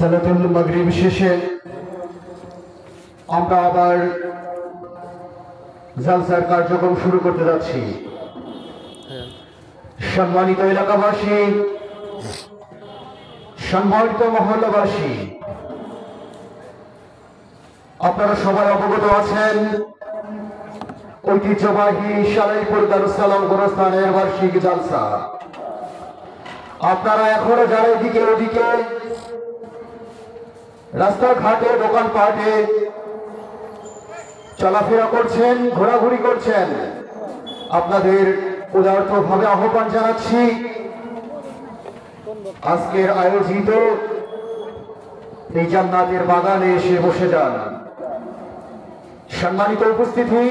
সালাতুল মাগরিব শেষে আমরা আবার জালসার কার্যক্রম শুরু করতে যাচ্ছি। সম্মানিত এলাকাবাসী, সম্মানিত মহল্লাবাসী, আপনারা সবাই অবগত আছেন ঐতিহ্যবাহী সালাইপুর দারুস সালাম গোরস্থানের বার্ষিক জালসা। আপনারা এখনো যারা এদিকে ওদিকে রাস্তাঘাটে দোকানপাটে চলাফেরা করছেন, ঘোরাঘুরি করছেন, আপনাদের উদারভাবে আহ্বান জানাচ্ছি আজকের আয়োজিত এই জান্নাতের বাগানে এসে বসে যান। সম্মানিত উপস্থিতি,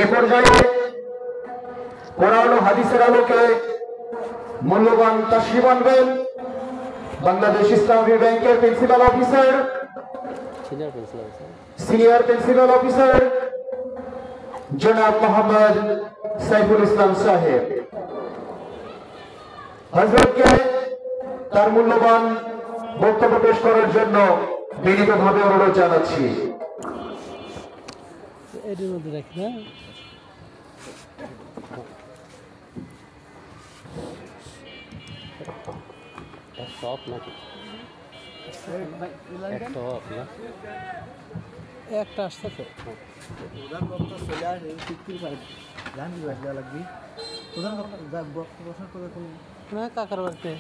এ পর্যায়ে কোরআন ও হাদিসের আলোকে মূল্যবান তাশরিফ আনবেন বাংলাদেশ ইসলামী ব্যাংকের principal officer, senior principal officer জনাব মোহাম্মদ সাইফুল ইসলাম সাহেব। হযরতকে তার মূল্যবান বক্তব্য পেশ করার জন্য বিনীতভাবে অনুরোধ জানাচ্ছি। একটা আসতে তো প্রধান বক্তা চলে আসে চুক্তির বাইরে জানি লাগবে প্রধান বক্তা বসার করে কোনো কাকার বাড়িতে